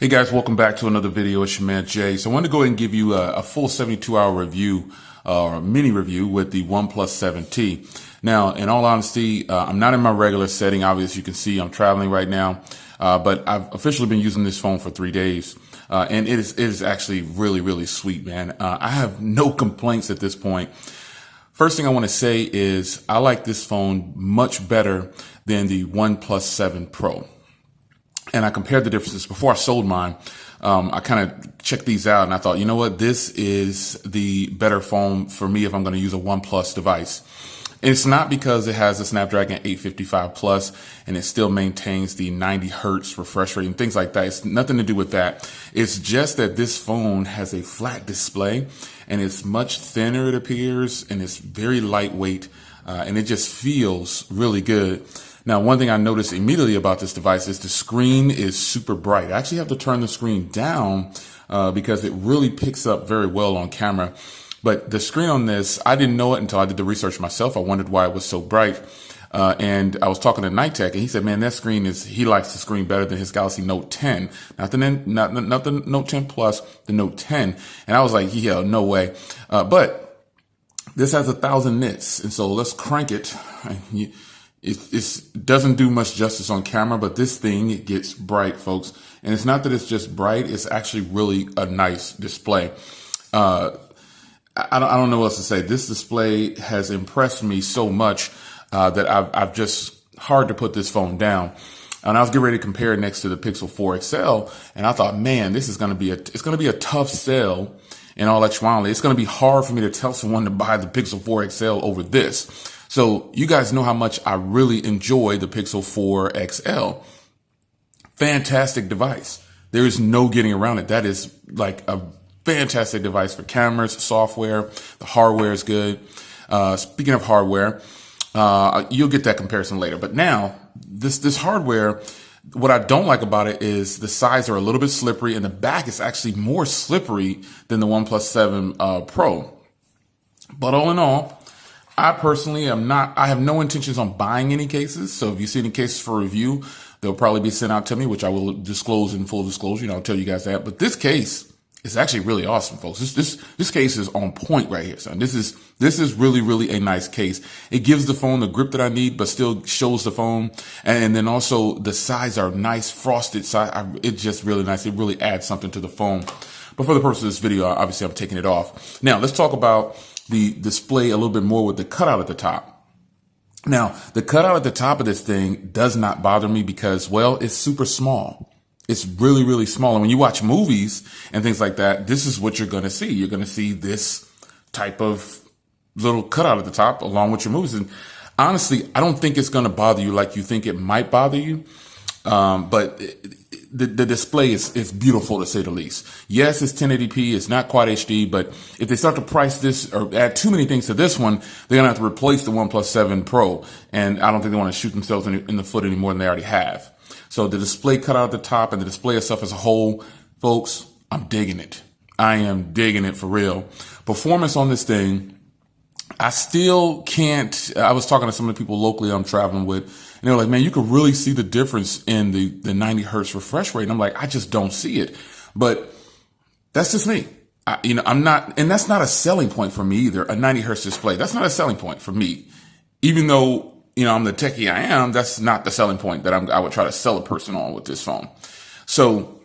Hey guys, welcome back to another video. It's your man Jay. So I want to go ahead and give you a full 72-hour review or mini review with the OnePlus 7T. Now, in all honesty, I'm not in my regular setting. Obviously, you can see I'm traveling right now, but I've officially been using this phone for 3 days. And it is actually really sweet, man. I have no complaints at this point. First thing I want to say is I like this phone much better than the OnePlus 7 Pro. And I compared the differences before I sold mine. I kind of checked these out and I thought, you know what? This is the better phone for me if I'm going to use a OnePlus device. And it's not because it has a Snapdragon 855 Plus and it still maintains the 90 hertz refresh rate and things like that. It's nothing to do with that. It's just that this phone has a flat display and it's much thinner, it appears, and it's very lightweight, and it just feels really good. Now, one thing I noticed immediately about this device is the screen is super bright. I actually have to turn the screen down because it really picks up very well on camera. But the screen on this, I didn't know it until I did the research myself. I wondered why it was so bright. And I was talking to Night Tech and he said, man, that screen he likes the screen better than his Galaxy Note 10. Not the Note 10 Plus, the Note 10. And I was like, yeah, no way. But this has 1,000 nits. And so let's crank it. It doesn't do much justice on camera, but this thing, it gets bright, folks. And it's not that it's just bright. It's actually really a nice display. I don't know what else to say. This display has impressed me so much that I've just hard to put this phone down. And I was getting ready to compare it next to the Pixel 4 XL. And I thought, man, this is going to be a tough sell in all actuality. It's going to be hard for me to tell someone to buy the Pixel 4 XL over this. So you guys know how much I really enjoy the Pixel 4 XL. Fantastic device. There is no getting around it. That is like a fantastic device for cameras, software. The hardware is good. Speaking of hardware, you'll get that comparison later. But now this hardware, what I don't like about it is the sides are a little bit slippery and the back is actually more slippery than the OnePlus 7 Pro. But all in all, I personally I have no intentions on buying any cases. So if you see any cases for review, they'll probably be sent out to me, which I will disclose in full disclosure. I'll tell you guys that. But this case is actually really awesome, folks. This case is on point right here, son. This is really a nice case. It gives the phone the grip that I need, but still shows the phone. And then also the sides are nice, frosted side. It's just really nice. It really adds something to the phone. But for the purpose of this video, obviously I'm taking it off. Now let's talk about the display a little bit more with the cutout at the top. Now, the cutout at the top of this thing does not bother me because, well, it's super small. It's really small. And when you watch movies and things like that, this is what you're going to see. You're going to see this type of little cutout at the top along with your movies. And honestly, I don't think it's going to bother you like you think it might bother you. But the display is beautiful to say the least. Yes, it's 1080p. It's not quite HD, but if they start to price this or add too many things to this one, they're going to have to replace the OnePlus 7 Pro. And I don't think they want to shoot themselves in the foot any more than they already have. So the display cut out at the top and the display itself as a whole, folks, I'm digging it. I am digging it for real. Performance on this thing, I still can't. I was talking to some of the people locally I'm traveling with, and they were like, man, you could really see the difference in the 90 hertz refresh rate. And I'm like, I just don't see it. But that's just me. I'm not, and that's not a selling point for me either. A 90 hertz display, that's not a selling point for me. Even though, I'm the techie I am, that's not the selling point that I would try to sell a person on with this phone. So,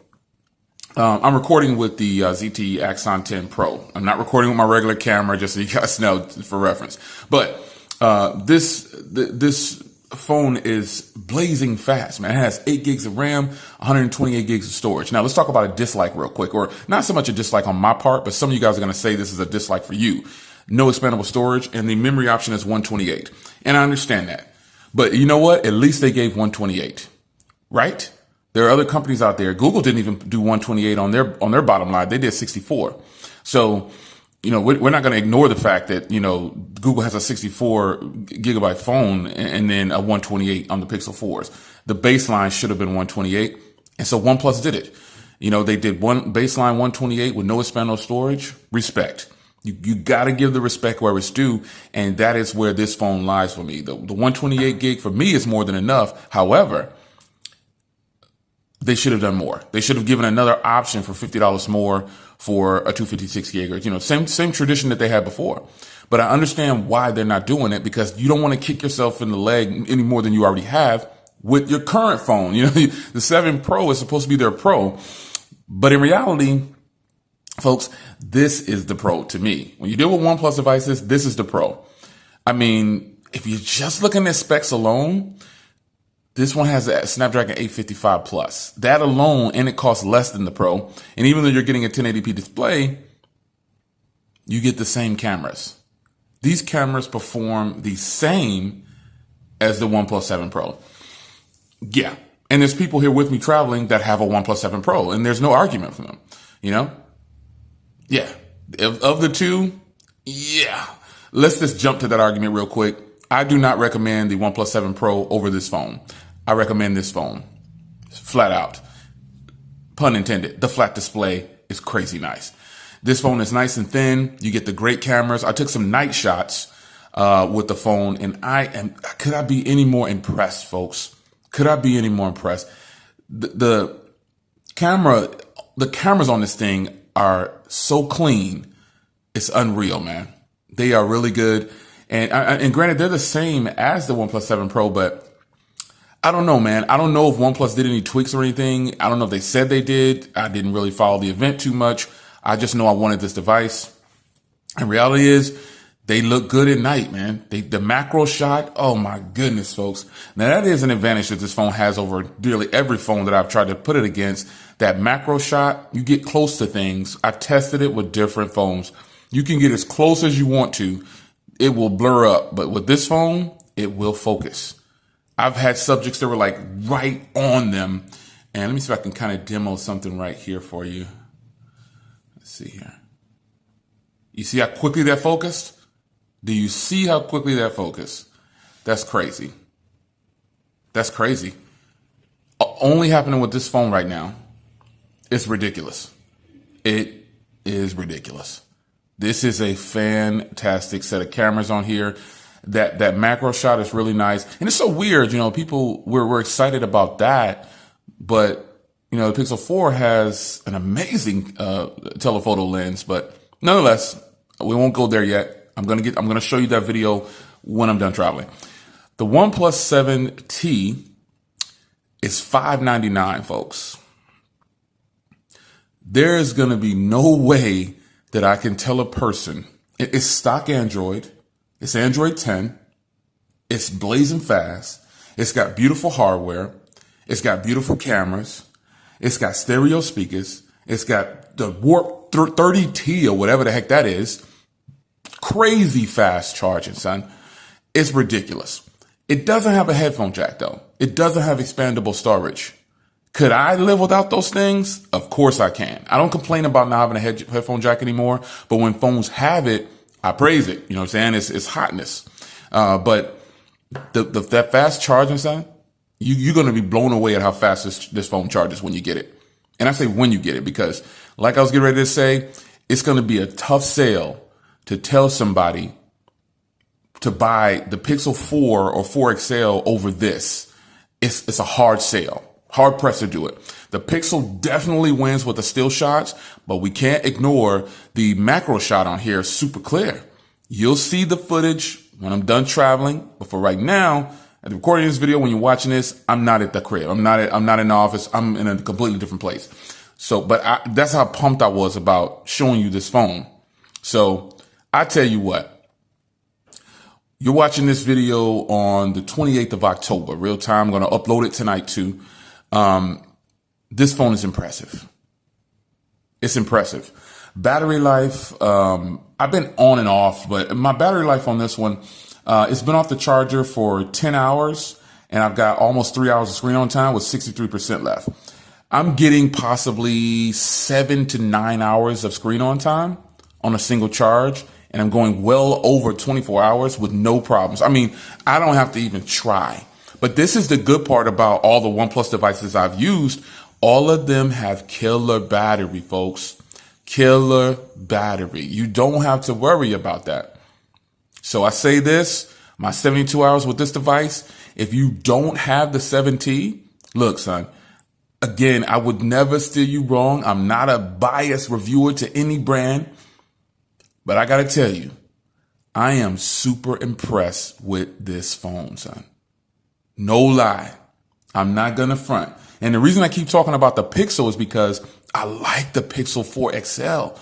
I'm recording with the ZTE Axon 10 Pro. I'm not recording with my regular camera, just so you guys know for reference. But this phone is blazing fast, man. It has 8 gigs of RAM, 128 gigs of storage. Now let's talk about a dislike real quick, or not so much a dislike on my part, but some of you guys are going to say this is a dislike for you. No expandable storage, and the memory option is 128. And I understand that. But you know what? At least they gave 128, right? There are other companies out there. Google didn't even do 128 on their bottom line. They did 64. So, we're not going to ignore the fact that, Google has a 64 gigabyte phone and then a 128 on the Pixel 4s. The baseline should have been 128. And so OnePlus did it. They did one baseline 128 with no expandable storage. Respect. You got to give the respect where it's due. And that is where this phone lies for me. The 128 gig for me is more than enough. However, they should have done more. They should have given another option for $50 more for a 256 gig, or, you know, same tradition that they had before. But I understand why they're not doing it, because you don't want to kick yourself in the leg any more than you already have with your current phone. You know, the 7 Pro is supposed to be their Pro, but in reality, folks, this is the Pro to me. When you deal with OnePlus devices, this is the Pro. I mean, if you're just looking at specs alone, this one has a Snapdragon 855 Plus. That alone, and it costs less than the Pro. And even though you're getting a 1080p display, you get the same cameras. These cameras perform the same as the OnePlus 7 Pro. Yeah. And there's people here with me traveling that have a OnePlus 7 Pro, and there's no argument for them, you know? Yeah. Of the two, yeah. Let's just jump to that argument real quick. I do not recommend the OnePlus 7 Pro over this phone. I recommend this phone. Flat out. Pun intended. The flat display is crazy nice. This phone is nice and thin. You get the great cameras. I took some night shots with the phone, and could I be any more impressed, folks? Could I be any more impressed? The cameras on this thing are so clean. It's unreal, man. They are really good. And granted, they're the same as the OnePlus 7 Pro, but I don't know, man. I don't know if OnePlus did any tweaks or anything. I don't know if they said they did. I didn't really follow the event too much. I just know I wanted this device. And reality is, they look good at night, man. The macro shot, oh my goodness, folks. Now that is an advantage that this phone has over nearly every phone that I've tried to put it against. That macro shot, you get close to things. I've tested it with different phones. You can get as close as you want to. It will blur up, but with this phone, it will focus. I've had subjects that were like right on them. And let me see if I can kind of demo something right here for you. Let's see here. You see how quickly that focused? Do you see how quickly that focused? That's crazy. That's crazy. Only happening with this phone right now. It's ridiculous. It is ridiculous. This is a fantastic set of cameras on here. That macro shot is really nice. And it's so weird, you know, people, we're excited about that, but, you know, the Pixel 4 has an amazing telephoto lens, but nonetheless, we won't go there yet. I'm going to show you that video when I'm done traveling. The OnePlus 7T is $599, folks. There is going to be no way that I can tell a person it's stock Android. It's Android 10. It's blazing fast. It's got beautiful hardware. It's got beautiful cameras. It's got stereo speakers. It's got the Warp 30T or whatever the heck that is. Crazy fast charging, son. It's ridiculous. It doesn't have a headphone jack, though. It doesn't have expandable storage. Could I live without those things? Of course I can. I don't complain about not having a headphone jack anymore, but when phones have it, I praise it. You know what I'm saying? It's hotness. But that fast charging, son, you're going to be blown away at how fast this phone charges when you get it. And I say when you get it because, like I was getting ready to say, it's going to be a tough sale to tell somebody to buy the Pixel 4 or 4 XL over this. It's a hard sale. Hard pressed to do it. The Pixel definitely wins with the still shots, but we can't ignore the macro shot on here. Super clear. You'll see the footage when I'm done traveling. But for right now, at the recording of this video, when you're watching this, I'm not at the crib. I'm not in the office. I'm in a completely different place. So, but that's how pumped I was about showing you this phone. So I tell you what, you're watching this video on the 28th of October, real time. I'm going to upload it tonight too. This phone is impressive. It's impressive. Battery life, I've been on and off, but my battery life on this one, it's been off the charger for 10 hours and I've got almost 3 hours of screen on time with 63% left. I'm getting possibly 7 to 9 hours of screen on time on a single charge, and I'm going well over 24 hours with no problems. I mean, I don't have to even try. But this is the good part about all the OnePlus devices I've used. All of them have killer battery, folks. Killer battery. You don't have to worry about that. So I say this, my 72 hours with this device, if you don't have the 7T, look, son, Again, I would never steer you wrong. I'm not a biased reviewer to any brand, but I got to tell you, I am super impressed with this phone, son. No lie. I'm not going to front. And the reason I keep talking about the Pixel is because I like the Pixel 4 XL.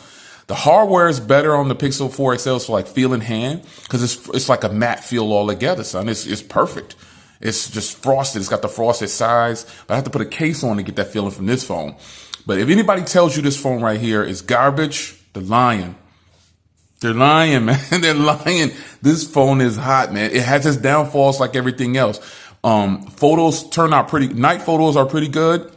The hardware is better on the Pixel 4 XL, so like feel in hand, because it's like a matte feel all together, son. It's perfect. It's just frosted. It's got the frosted sides. But I have to put a case on to get that feeling from this phone. But if anybody tells you this phone right here is garbage, they're lying. They're lying, man. They're lying. This phone is hot, man. It has its downfalls like everything else. Photos turn out night photos are pretty good.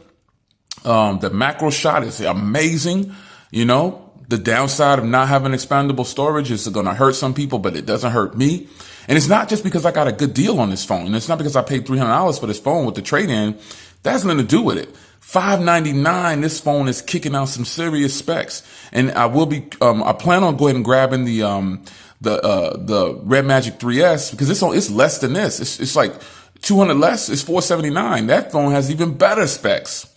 The macro shot is amazing. You know, the downside of not having expandable storage is going to hurt some people, but it doesn't hurt me. And it's not just because I got a good deal on this phone. And it's not because I paid $300 for this phone with the trade-in. That has nothing to do with it. $599. This phone is kicking out some serious specs. And I will be, I plan on going and grabbing the Red Magic 3S because it's less than this. It's like 200 less. It's $479. That phone has even better specs.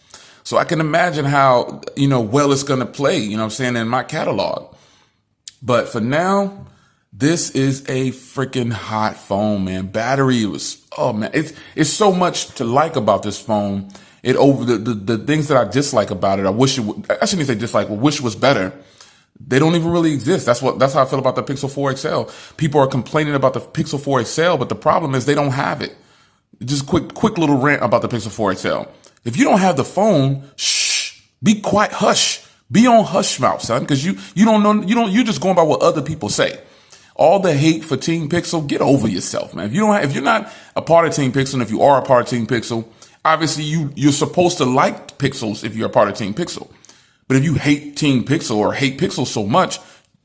So I can imagine how, well it's going to play, in my catalog. But for now, this is a freaking hot phone, man. Battery it's so much to like about this phone. The things that I dislike about it, I shouldn't say dislike, but wish was better. They don't even really exist. That's how I feel about the Pixel 4 XL. People are complaining about the Pixel 4 XL, but the problem is they don't have it. Just quick little rant about the Pixel 4 XL. If you don't have the phone, shh, be quiet, hush, be on hush mouth, son, because you don't know, you're just going by what other people say. All the hate for Team Pixel, get over yourself, man. If you're not a part of Team Pixel, and if you are a part of Team Pixel, obviously you're supposed to like Pixels if you're a part of Team Pixel. But if you hate Team Pixel or hate Pixel so much,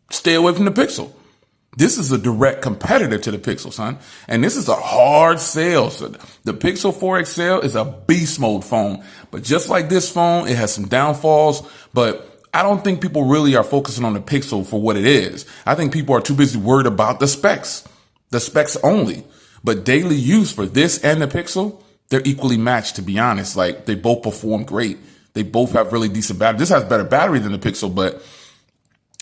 stay away from the Pixel. This is a direct competitor to the Pixel, son. And this is a hard sell. So the Pixel 4 XL is a beast mode phone. But just like this phone, it has some downfalls. But I don't think people really are focusing on the Pixel for what it is. I think people are too busy worried about the specs only. But daily use for this and the Pixel, they're equally matched, to be honest. Like, they both perform great. They both have really decent battery. This has better battery than the Pixel, but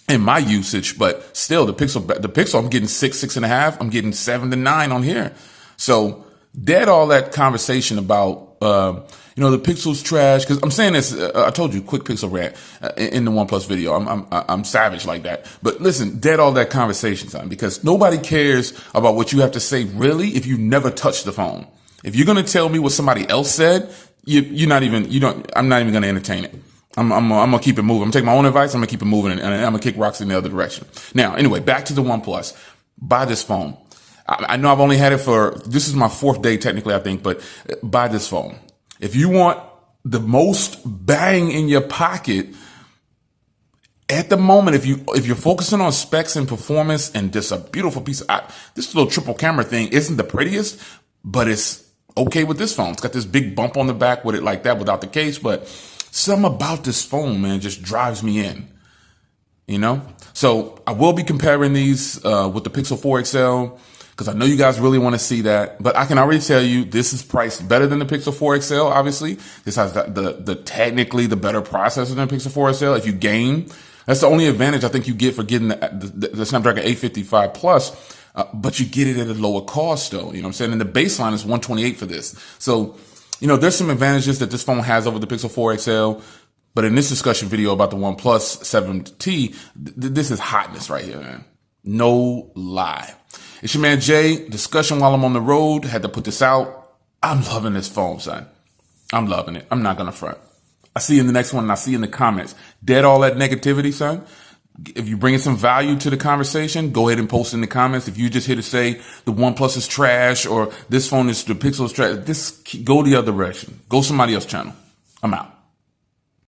in my usage, but still the Pixel, I'm getting 6.5. I'm getting 7 to 9 on here. So dead all that conversation about, the Pixel's trash. Cause I'm saying this, I told you, quick Pixel rant in the OnePlus video. I'm savage like that. But listen, dead all that conversation, son, because nobody cares about what you have to say really if you never touched the phone. If you're going to tell me what somebody else said, I'm not even going to entertain it. I'm going to keep it moving. I'm taking my own advice. I'm going to keep it moving and I'm going to kick rocks in the other direction. Now, anyway, back to the OnePlus. Buy this phone. I know I've only had it this is my 4th day technically, I think, but buy this phone. If you want the most bang in your pocket at the moment, if you're focusing on specs and performance and just a beautiful piece of, this little triple camera thing isn't the prettiest, but it's okay with this phone. It's got this big bump on the back with it like that without the case, but something about this phone, man, just drives me in, So I will be comparing these with the Pixel 4 XL because I know you guys really want to see that. But I can already tell you this is priced better than the Pixel 4 XL, obviously. This has the technically the better processor than the Pixel 4 XL. If you game, that's the only advantage I think you get for getting the Snapdragon 855 Plus. But you get it at a lower cost, though. You know what I'm saying? And the baseline is $128 for this. So, there's some advantages that this phone has over the Pixel 4 XL. But in this discussion video about the OnePlus 7T, this is hotness right here, man. No lie. It's your man Jay. Discussion while I'm on the road. Had to put this out. I'm loving this phone, son. I'm loving it. I'm not going to front. I see you in the next one, and I see you in the comments. Dead all that negativity, son. If you're bringing some value to the conversation, go ahead and post in the comments. If you just here to say the OnePlus is trash or this phone is the Pixel is trash, go the other direction. Go somebody else's channel. I'm out.